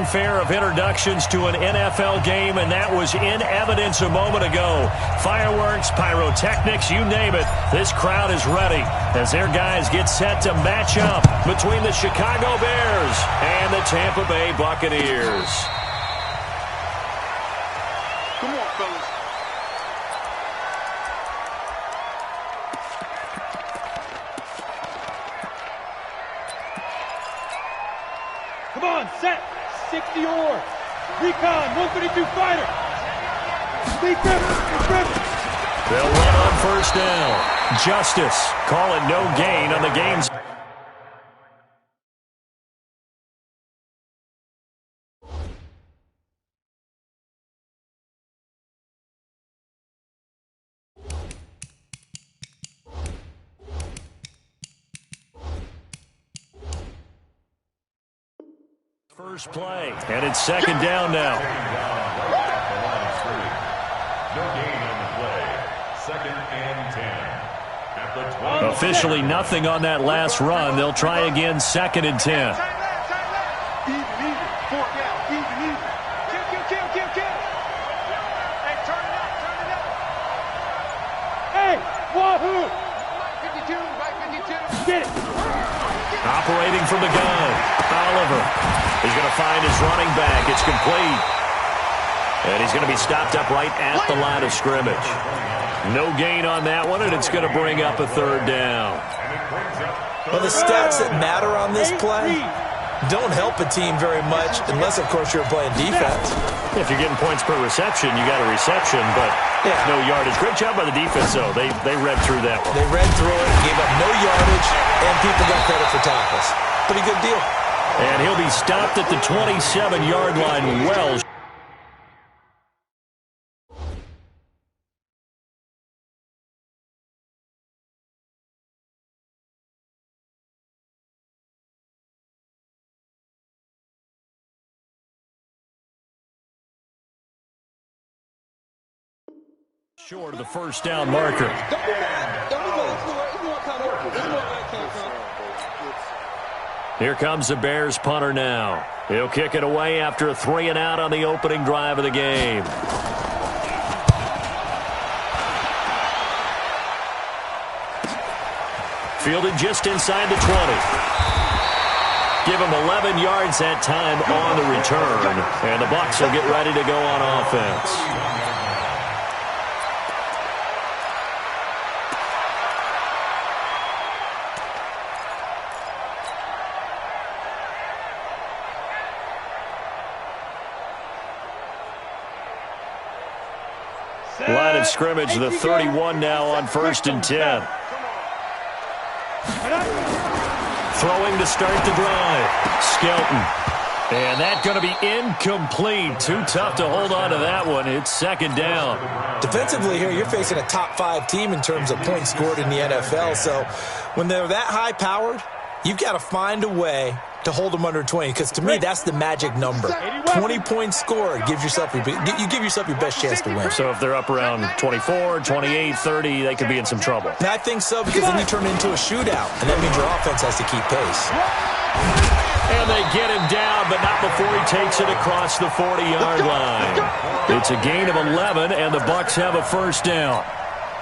fanfare of introductions to an NFL game, and that was in evidence a moment ago. Fireworks, pyrotechnics, you name it. This crowd is ready as their guys get set to match up between the Chicago Bears and the Tampa Bay Buccaneers. Come on, fellas. Come on, set. 60 or. Recon, 152 fighter. They'll run on first down. Justice. Call it no gain on the game's. First play, and it's second down now. No gain on the play. Second and 10. At the 12. Officially nothing on that last run. They'll try again, second and 10. Hey, wahoo! Right 52, right 52. Get it. Operating from the gun, Oliver. He's going to find his running back. It's complete. And he's going to be stopped up right at the line of scrimmage. No gain on that one, and it's going to bring up a third down. Well, the stats that matter on this play don't help a team very much unless, of course, you're playing defense. If you're getting points per reception, you got a reception, but no yardage. Great job by the defense, though. They read through that one. They read through it, gave up no yardage, and people got credit for tackles. Pretty good deal. And he'll be stopped at the 27-yard line well. Short of the first down marker. Here comes the Bears punter now. He'll kick it away after a 3 and out on the opening drive of the game. Fielded just inside the 20. Give him 11 yards that time on the return. And the Bucs will get ready to go on offense. Line of scrimmage, the 31 now on first and 10. Throwing to start the drive. Skelton. And that's going to be incomplete. Too tough to hold on to that one. It's second down. Defensively here, you're facing a top-5 team in terms of points scored in the NFL. So when they're that high-powered, you've got to find a way to hold them under 20, because to me, that's the magic number. 20 points scored, you give yourself your best chance to win. So if they're up around 24, 28, 30, they could be in some trouble. And I think so, because then you turn it into a shootout, and that means your offense has to keep pace. And they get him down, but not before he takes it across the 40-yard line. It's a gain of 11, and the Bucs have a first down.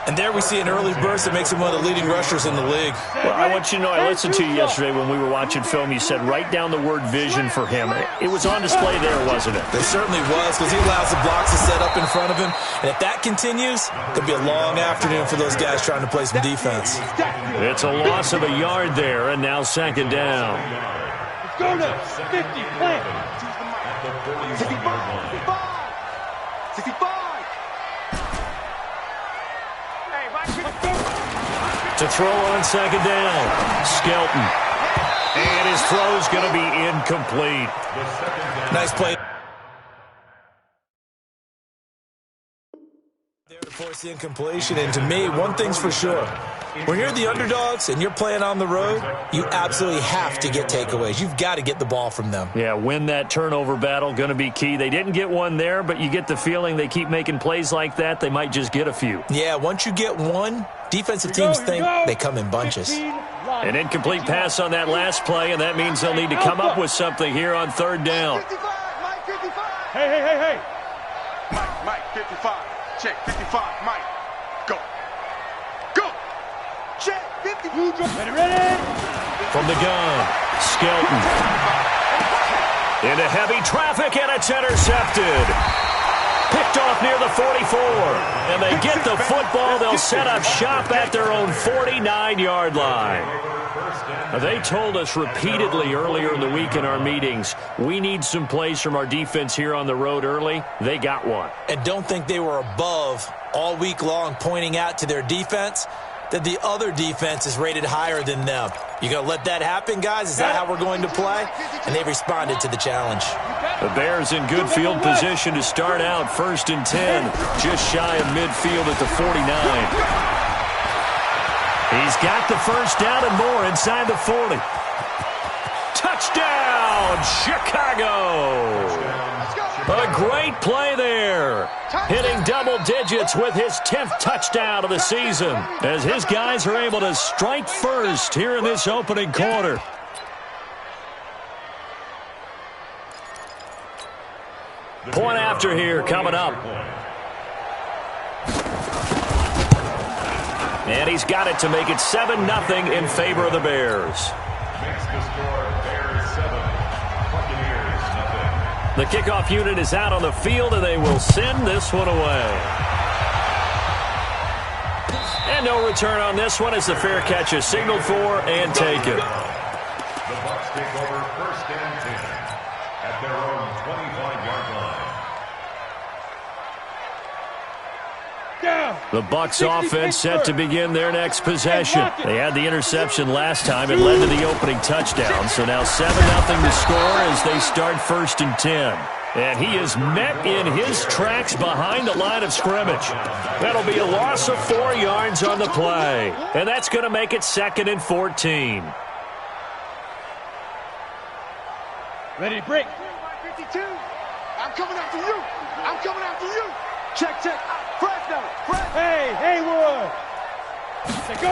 And there we see an early burst that makes him one of the leading rushers in the league. Well, I want you to know, I listened to you yesterday when we were watching film. You said write down the word vision for him. It was on display there, wasn't it? It certainly was, because he allows the blocks to set up in front of him. And if that continues, it'll be a long afternoon for those guys trying to play some defense. It's a loss of a yard there, and now second down. Let's go to 50, plant. 65. 65. To throw on second down, Skelton. And his throw's going to be incomplete. Nice play there to force the incompletion. And to me, one thing's for sure. When you're the underdogs and you're playing on the road, you absolutely have to get takeaways. You've got to get the ball from them. Yeah, win that turnover battle, going to be key. They didn't get one there, but you get the feeling they keep making plays like that, they might just get a few. Yeah, once you get one, defensive teams think they come in bunches. An incomplete pass on that last play, and that means they'll need to come up with something here on third down. Hey. Mike, 55. Check, 55. Mike, go. Check, 50. Ready. From the gun, Skelton. Into heavy traffic, and it's intercepted. Picked off near the 44. And they get the football. They'll set up shop at their own 49-yard line. They told us repeatedly earlier in the week in our meetings, we need some plays from our defense here on the road early. They got one. And don't think they were above all week long pointing out to their defense that the other defense is rated higher than them. You going to let that happen, guys? Is that how we're going to play? And they responded to the challenge. The Bears in good field position to start out 1st and 10, just shy of midfield at the 49. He's got the first down and more inside the 40. Touchdown, Chicago! A great play there. Hitting double digits with his 10th touchdown of the season as his guys are able to strike first here in this opening quarter. Point after here coming up. And he's got it to make it 7-0 in favor of the Bears. Makes the score Bears 7, Buccaneers nothing. The kickoff unit is out on the field, and they will send this one away. And no return on this one as the fair catch is signaled for and taken. The Bucs take over 1st and 10 at their own 25-yard line. The Bucs offense set to begin their next possession. They had the interception last time. It led to the opening touchdown. So now 7-0 to score as they start 1st and 10. And he is met in his tracks behind the line of scrimmage. That'll be a loss of 4 yards on the play. And that's going to make it 2nd and 14. Ready to break. 52. I'm coming after you. Check. Press now. Hey, Haywood. Let's go.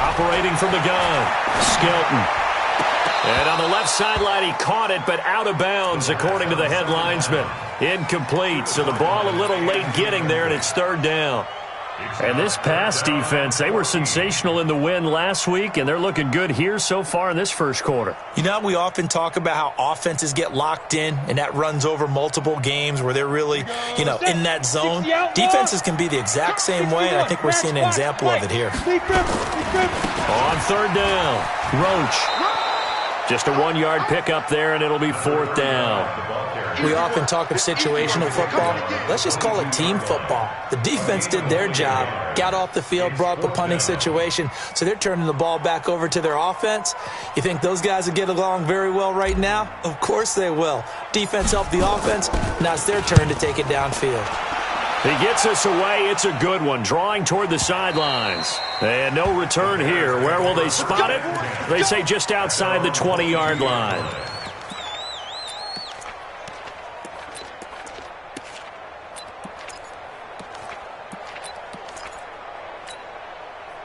Operating from the gun, Skelton. And on the left sideline, he caught it, but out of bounds, according to the head linesman. Incomplete, so the ball a little late getting there, and it's 3rd down. And this pass defense, they were sensational in the win last week, and they're looking good here so far in this first quarter. You know, we often talk about how offenses get locked in, and that runs over multiple games where they're really, in that zone. Defenses can be the exact same way, and I think we're seeing an example of it here. On 3rd down, Roach. Just a 1-yard pickup there, and it'll be 4th down. We often talk of situational football. Let's just call it team football. The defense did their job, got off the field, brought up a punting situation, so they're turning the ball back over to their offense. You think those guys will get along very well right now? Of course they will. Defense helped the offense. Now it's their turn to take it downfield. He gets us away. It's a good one, drawing toward the sidelines. And no return here. Where will they spot it? They say just outside the 20-yard line.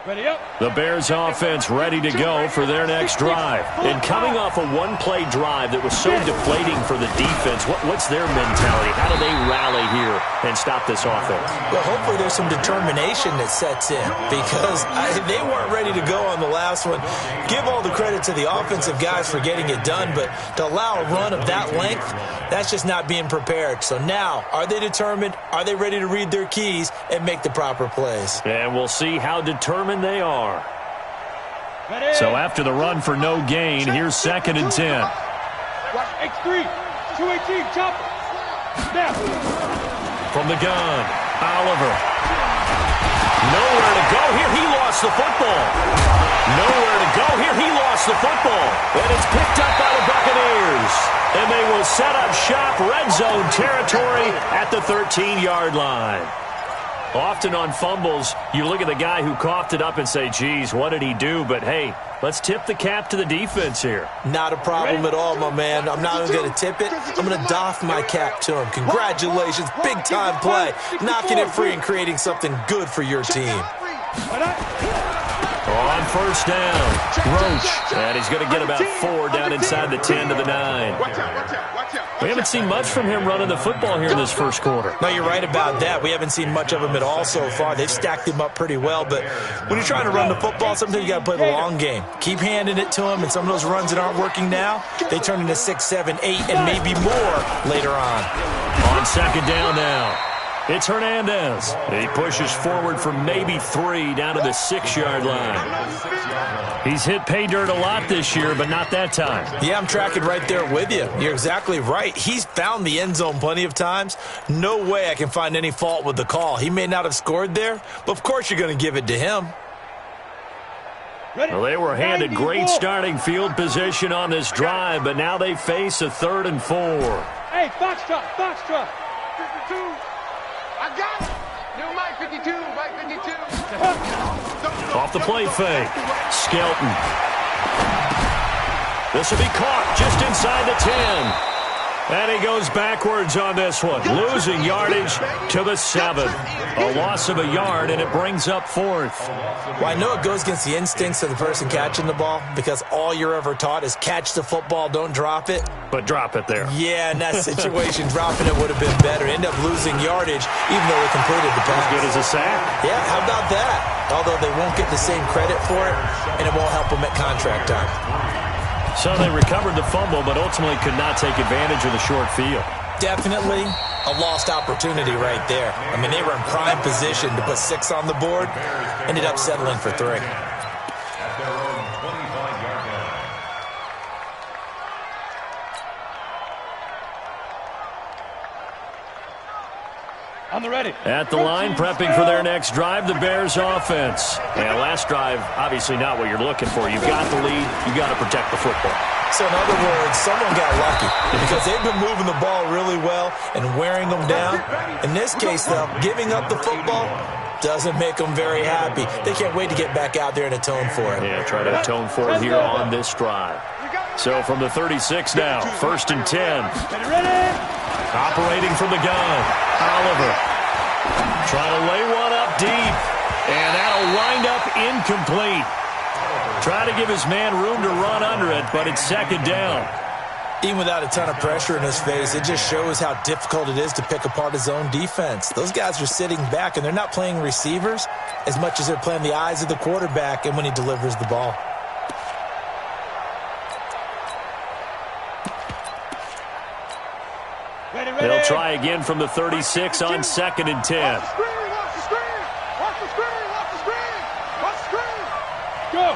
Ready up. The Bears offense ready to go for their next drive. And coming off a one-play drive that was so deflating for the defense, what's their mentality? How do they rally here and stop this offense? Well, hopefully there's some determination that sets in because they weren't ready to go on the last one. Give all the credit to the offensive guys for getting it done, but to allow a run of that length, that's just not being prepared. So now, are they determined? Are they ready to read their keys and make the proper plays? And we'll see how determined they are. Ready. So after the run for no gain, here's 2nd and 10. Watch X3. 218. Chopper. Snap. From the gun, Oliver. Nowhere to go here. He lost the football. Nowhere to go here. He lost the football. And it's picked up by the Buccaneers. And they will set up shop, red zone territory at the 13-yard line. Often on fumbles, you look at the guy who coughed it up and say, geez, what did he do? But, hey, let's tip the cap to the defense here. Not a problem at all, my man. I'm not even going to tip it. I'm going to doff my cap to him. Congratulations. Big-time play. Knocking it free and creating something good for your team. On first down, Roach. And he's going to get about 4 down inside the 10 to the 9. We haven't seen much from him running the football here in this first quarter. No, you're right about that. We haven't seen much of him at all so far. They've stacked him up pretty well, but when you're trying to run the football, sometimes you got to play the long game. Keep handing it to him, and some of those runs that aren't working now, they turn into 6, 7, 8, and maybe more later on. On second down now, it's Hernandez. He pushes forward for maybe 3 down to the 6-yard line. He's hit pay dirt a lot this year, but not that time. Yeah, I'm tracking right there with you. You're exactly right. He's found the end zone plenty of times. No way I can find any fault with the call. He may not have scored there, but of course you're going to give it to him. Well, they were handed great starting field position on this drive, but now they face a 3rd and 4. Hey, Foxtrot, Foxtrot. 52. I got it. New Mike 52, Mike 52. Off the play fake. Skelton. This will be caught just inside the 10. And he goes backwards on this one. Losing yardage to the 7. A loss of a yard, and it brings up 4th. Well, I know it goes against the instincts of the person catching the ball because all you're ever taught is catch the football, don't drop it. But drop it there. Yeah, in that situation, dropping it would have been better. End up losing yardage, even though they completed the pass. As good as a sack. Yeah, how about that? Although they won't get the same credit for it, and it won't help them at contract time. So they recovered the fumble, but ultimately could not take advantage of the short field. Definitely a lost opportunity right there. I mean, they were in prime position to put 6 on the board, ended up settling for 3. On the ready. At the line, prepping for their next drive, the Bears offense. And last drive, obviously not what you're looking for. You've got the lead. You've got to protect the football. So in other words, someone got lucky because they've been moving the ball really well and wearing them down. In this case, though, giving up the football doesn't make them very happy. They can't wait to get back out there and atone for it. Yeah, try to atone for it here on this drive. So from the 36 now, 1st and 10. Operating from the gun, Oliver. Trying to lay one up deep, and that'll wind up incomplete. Try to give his man room to run under it, but it's 2nd down. Even without a ton of pressure in his face, it just shows how difficult it is to pick apart his own defense. Those guys are sitting back, and they're not playing receivers as much as they're playing the eyes of the quarterback and when he delivers the ball. They'll try again from the 36 on 2nd and 10. Watch the screen, watch the screen. Watch the screen, watch the screen. Watch the screen. Go.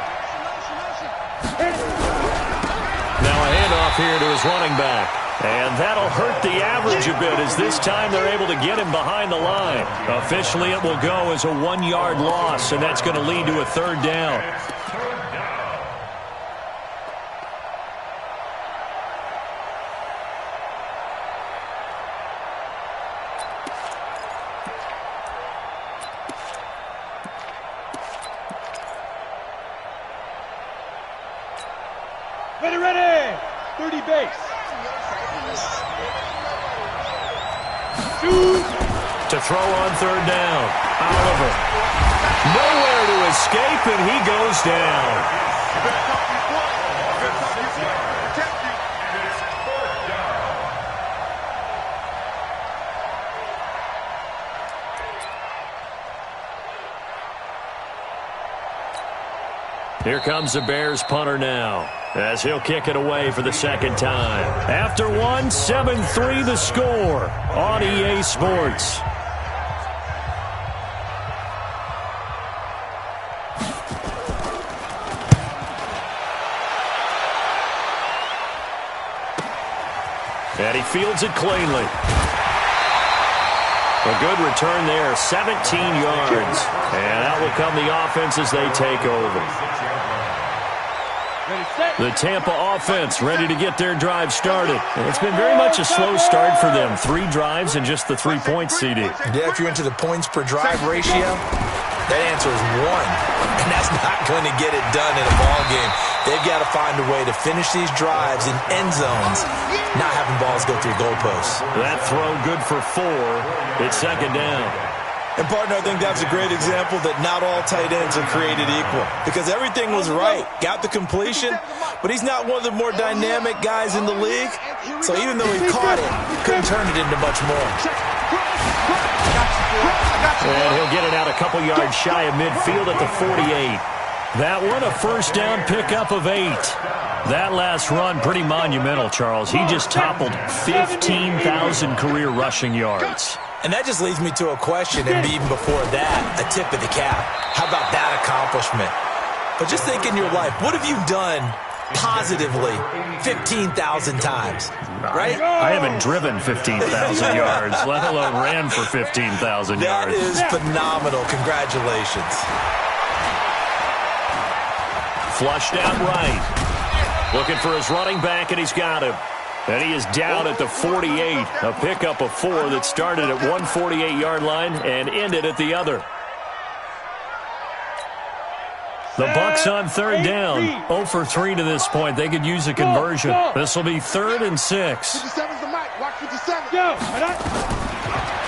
Now a handoff here to his running back. And that'll hurt the average a bit as this time they're able to get him behind the line. Officially, it will go as a 1-yard loss, and that's going to lead to a 3rd down. Ready. 30 base. To throw on 3rd down. Oliver. Nowhere to escape, and he goes down. Here comes the Bears punter now, as he'll kick it away for the 2nd time. After 1, 7-3 the score on EA Sports. And he fields it cleanly. A good return there, 17 yards. And out will come the offense as they take over. The Tampa offense ready to get their drive started. It's been very much a slow start for them. 3 drives and just the 3-point CD. Yeah, if you're into the points per drive ratio, that answer is 1. And that's not going to get it done in a ball game. They've got to find a way to finish these drives in end zones, not having balls go through goalposts. That throw good for 4. It's 2nd down. And, partner, I think that's a great example that not all tight ends are created equal because everything was right. Got the completion, but he's not one of the more dynamic guys in the league. So even though he caught it, couldn't turn it into much more. And he'll get it out a couple yards shy of midfield at the 48. That one a first down pickup of 8. That last run pretty monumental, Charles. He just toppled 15,000 career rushing yards. And that just leads me to a question, and even before that, a tip of the cap. How about that accomplishment? But just think in your life, what have you done positively 15,000 times, right? I haven't driven 15,000 yards, let alone ran for 15,000 yards. That is phenomenal. Congratulations. Flushed out right. Looking for his running back, and he's got him. And he is down at the 48. A pickup of 4 that started at one 48-yard line and ended at the other. The Bucs on third down. 0 for 3 to this point. They could use a conversion. This will be 3rd and 6. 57's the mic. Watch 57.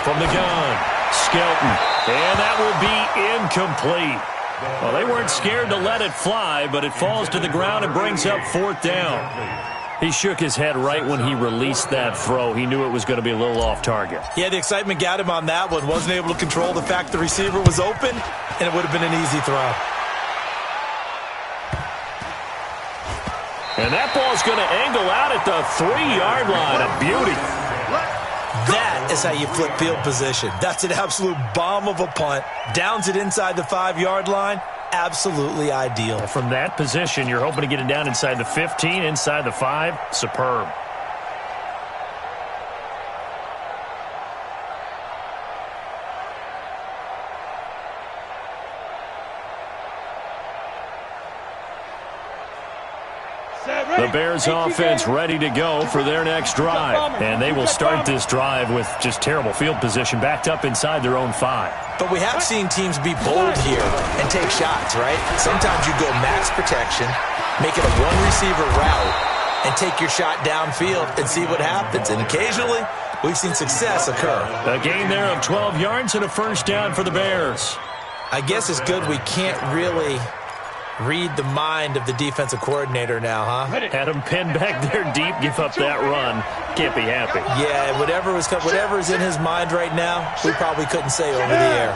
From the gun, Skelton. And that will be incomplete. Well, they weren't scared to let it fly, but it falls to the ground and brings up 4th down. He shook his head right when he released that throw. He knew it was going to be a little off target. Yeah, the excitement got him on that one. Wasn't able to control the fact the receiver was open, and it would have been an easy throw. And that ball's going to angle out at the 3-yard line. A beauty. That is how you flip field position. That's an absolute bomb of a punt. Downs it inside the 5-yard line. Absolutely ideal. From that position, you're hoping to get it down inside the 15, inside the 5. Superb. The Bears offense ready to go for their next drive. And they will start this drive with just terrible field position backed up inside their own 5. But we have seen teams be bold here and take shots, right? Sometimes you go max protection, make it a one-receiver route, and take your shot downfield and see what happens. And occasionally, we've seen success occur. A gain there of 12 yards and a first down for the Bears. I guess it's good we can't really read the mind of the defensive coordinator now, huh? Had him pinned back there deep, give up that run. Can't be happy. Yeah, whatever is in his mind right now, we probably couldn't say over the air.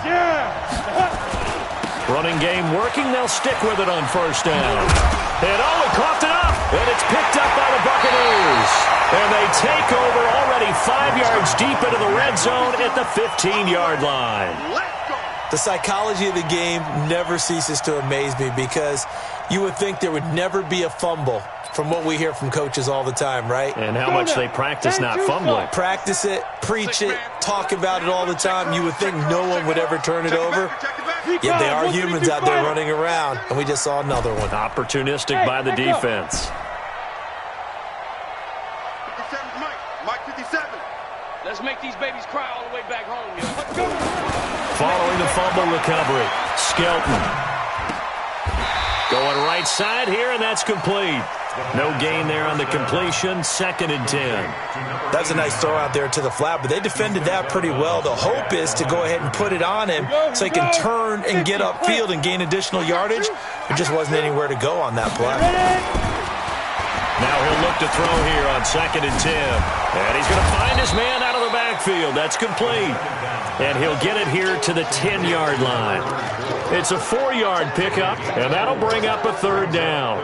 Running game working. They'll stick with it on first down. And he coughed it up. And it's picked up by the Buccaneers. And they take over already 5 yards deep into the red zone at the 15-yard line. The psychology of the game never ceases to amaze me because you would think there would never be a fumble from what we hear from coaches all the time, right? And how much they practice not fumbling. Practice it, preach it, talk about it all the time. You would think no one would ever turn it over. Yet they are humans out there running around, and we just saw another one. Opportunistic by the defense. 57's Mike 57. Let's make these babies cry all the way back home, yo. Let's go. Following the fumble recovery, Skelton. Going right side here, and that's complete. No gain there on the completion, 2nd and 10. That's a nice throw out there to the flat, but they defended that pretty well. The hope is to go ahead and put it on him so he can turn and get upfield and gain additional yardage. There just wasn't anywhere to go on that play. Now he'll look to throw here on 2nd and 10. And he's going to find his man out of the backfield. That's complete. And he'll get it here to the 10-yard line. It's a 4-yard pickup, and that'll bring up a 3rd down.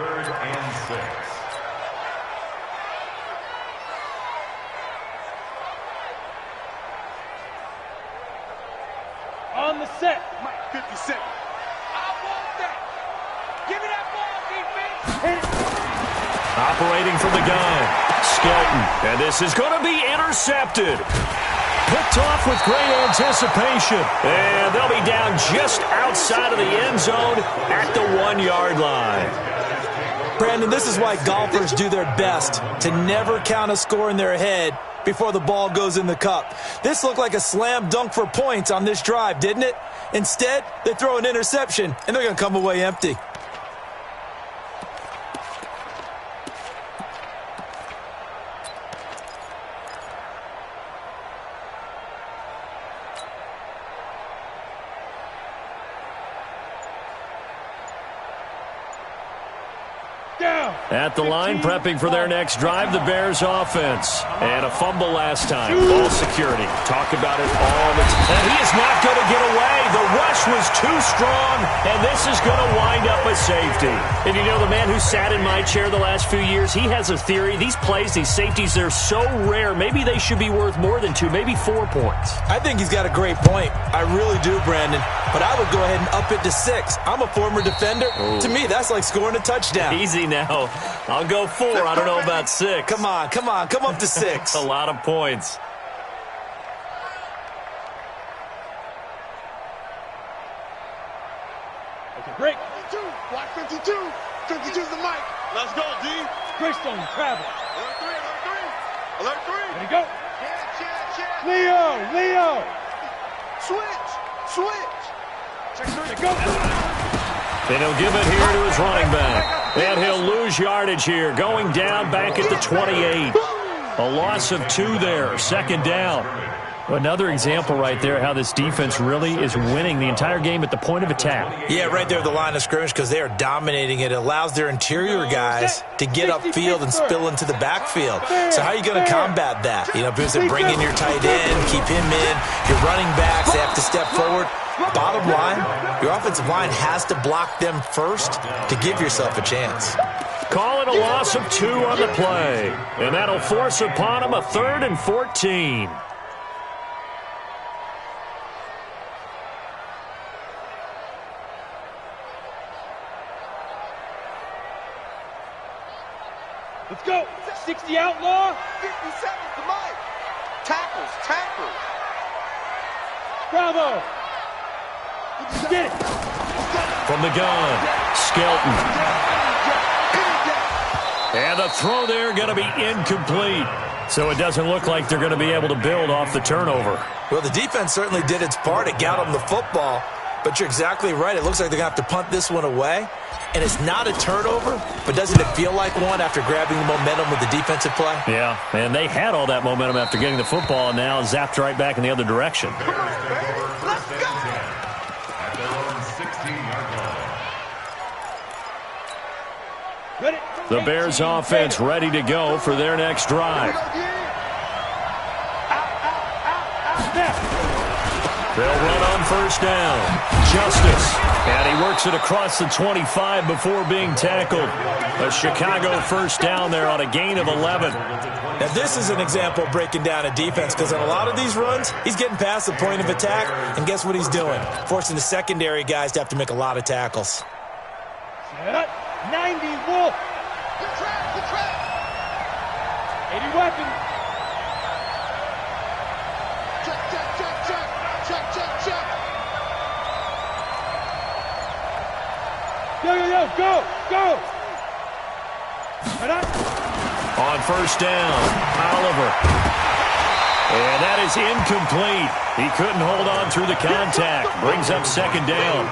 On the set. Mike 57. I want that. Give me that ball, defense. Operating from the gun, Skelton. And this is going to be intercepted. Picked off with great anticipation. And they'll be down just outside of the end zone at the 1-yard line. Brandon, this is why golfers do their best to never count a score in their head before the ball goes in the cup. This looked like a slam dunk for points on this drive, didn't it? Instead, they throw an interception, and they're going to come away empty. At the line, prepping for their next drive, the Bears offense. And a fumble last time. Ball security. Talk about it all the time. And he is not going to get away. The rush was too strong, and this is going to wind up a safety. And you know, the man who sat in my chair the last few years, he has a theory. These plays, these safeties, they're so rare. Maybe they should be worth more than 2, maybe 4 points. I think he's got a great point. I really do, Brandon. But I would go ahead and up it to 6. I'm a former defender. Ooh. To me, that's like scoring a touchdown. Easy now. I'll go 4. I don't know about 6. Come on. Come up to 6. A lot of points. Okay, break. 52. Watch 52. 52's the mic. Let's go, D. Greystone, travel. Alert 3. Ready, go. Check. Leo. Switch. Check 3, go. And he'll give it here to his running back. And he'll lose yardage here, going down back at the 28. A loss of 2 there, second down. Another example right there how this defense really is winning the entire game at the point of attack. Yeah, right there at the line of scrimmage because they are dominating it. It allows their interior guys to get upfield and spill into the backfield. So how are you going to combat that? You know, because they bring in your tight end, keep him in. Your running backs, they have to step forward. Bottom line, your offensive line has to block them first to give yourself a chance. Call it a loss of 2 on the play. And that'll force upon him a 3rd and 14. Let's go. 60 outlaw. 57's the mic. Tackles. Bravo. Get it. From the gun, Skelton. And the throw there going to be incomplete. So it doesn't look like they're going to be able to build off the turnover. Well, the defense certainly did its part. It got them the football. But you're exactly right. It looks like they're going to have to punt this one away. And it's not a turnover, but doesn't it feel like one after grabbing the momentum with the defensive play? Yeah, and they had all that momentum after getting the football and now zapped right back in the other direction. Let's go. At their own 16-yard line. Ready. The Bears offense ready to go for their next drive. They'll run on first down. Justice. And he works it across the 25 before being tackled. A Chicago first down there on a gain of 11. Now, this is an example of breaking down a defense because in a lot of these runs, he's getting past the point of attack, and guess what he's doing? Forcing the secondary guys to have to make a lot of tackles. Set. 90 Wolf. Good trap. 80 weapon. Check. Go. Right on. On first down, Oliver. And that is incomplete. He couldn't hold on through the contact. Brings up second down.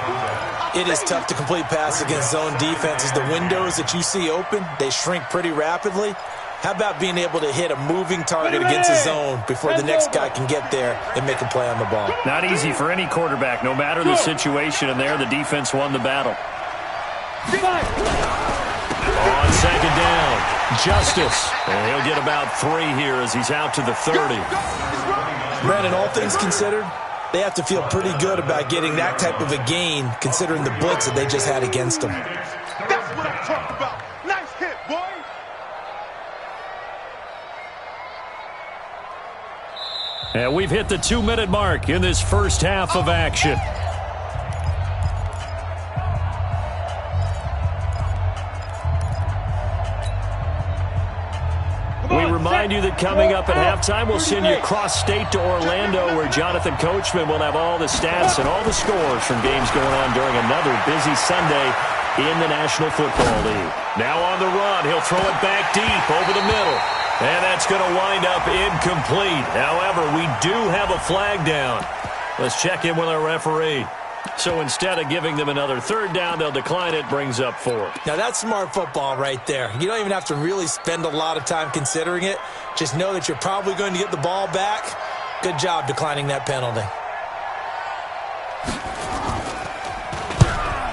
It is tough to complete pass against zone defenses. The windows that you see open, they shrink pretty rapidly. How about being able to hit a moving target against a zone before the next guy can get there and make a play on the ball? Not easy for any quarterback, no matter the situation, and there the defense won the battle. On second down, Justice. And he'll get about 3 here as he's out to the 30. Brandon, all things considered, they have to feel pretty good about getting that type of a gain considering the blitz that they just had against them. That's what I'm talking about. Nice hit, boy. And we've hit the 2-minute mark in this first half of action. We remind you that coming up at halftime, we'll send you cross-state to Orlando, where Jonathan Coachman will have all the stats and all the scores from games going on during another busy Sunday in the National Football League. Now on the run, he'll throw it back deep over the middle. And that's going to wind up incomplete. However, we do have a flag down. Let's check in with our referee. So instead of giving them another third down, they'll decline it, brings up 4. Now, that's smart football right there. You don't even have to really spend a lot of time considering it. Just know that you're probably going to get the ball back. Good job declining that penalty.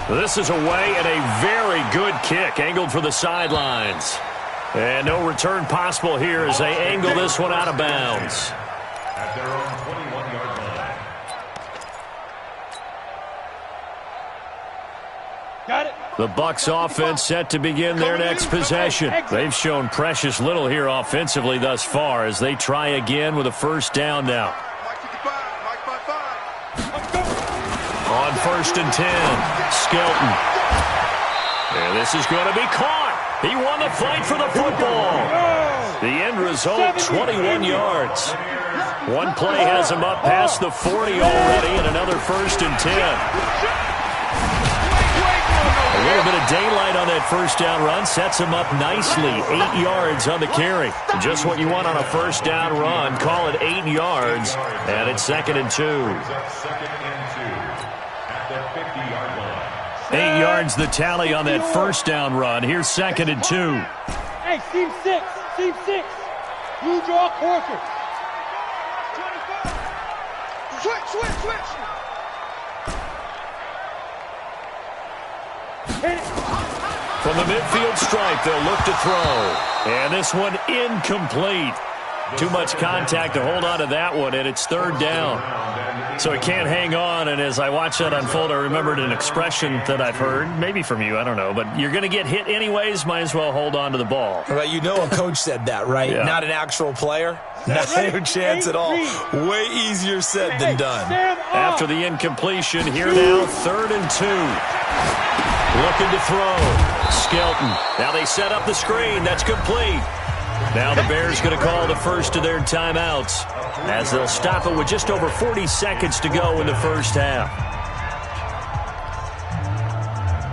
This is away and a very good kick angled for the sidelines. And no return possible here as they angle this one out of bounds. At their own 21-yard line. Got it. The Bucs offense set to begin their next possession. They've shown precious little here offensively thus far as they try again with a first down now. On 1st and 10, Skelton. And this is going to be caught. He won the fight for the football. The end result, 21 yards. One play has him up past the 40 already, and another 1st and 10. A little bit of daylight on that first down run sets him up nicely. 8 yards on the carry. Just what you want on a first down run. Call it 8 yards, and it's 2nd and 2. Second and 2 at the 50-yard line. 8 yards the tally on that first down run. Here's 2nd and 2. Hey, team 6. Team 6. You draw quarter. 25. Switch. From the midfield stripe, they'll look to throw. And this one incomplete. Too much contact to hold on to that one, and it's 3rd down. So it can't hang on, and as I watch that unfold, I remembered an expression that I've heard, maybe from you, I don't know, but you're going to get hit anyways, might as well hold on to the ball. Well, you know a coach said that, right? Yeah. Not an actual player. Not a chance at all. Way easier said than done. After the incompletion, here now, 3rd and 2. Looking to throw. Skelton. Now they set up the screen. That's complete. Now the Bears going to call the first of their timeouts as they'll stop it with just over 40 seconds to go in the first half.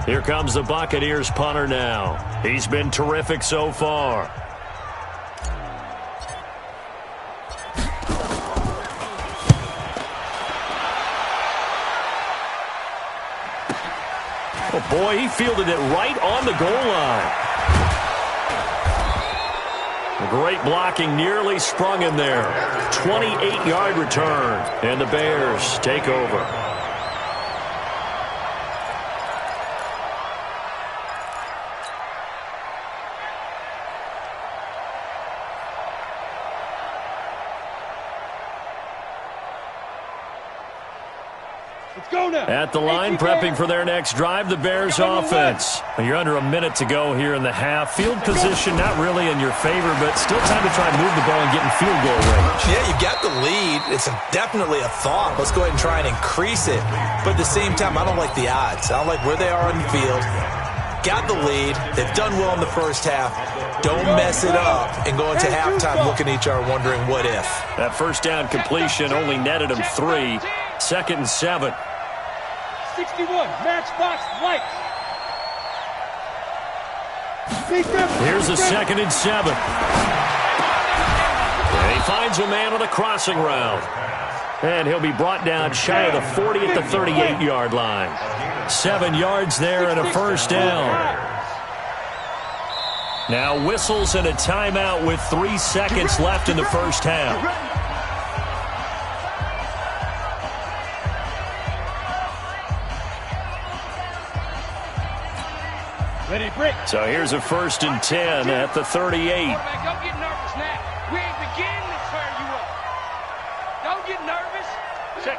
Here comes the Buccaneers punter now. He's been terrific so far. Oh boy, he fielded it right on the goal line. Great blocking, nearly sprung him there. 28-yard return, and the Bears take over. Let's go now. At the line, prepping for their next drive, the Bears offense. You're under a minute to go here in the half. Field position not really in your favor, but still time to try and move the ball and get in field goal range. Yeah, you got the lead. It's definitely a thought. Let's go ahead and try and increase it. But at the same time, I don't like the odds. I don't like where they are on the field. Got the lead. They've done well in the first half. Don't mess it up and go into halftime looking at each other wondering what if. That first down completion only netted him 3. 2nd and 7. 61, matchbox light. Here's a 2nd and 7. And he finds a man on a crossing route. And he'll be brought down shy of the 40 at the 38-yard line. 7 yards there and a first down. Now whistles and a timeout with 3 seconds left in the first half. So here's a 1st and 10 at the 38. Don't get nervous now. We ain't beginning to tear you up. Don't get nervous. Check.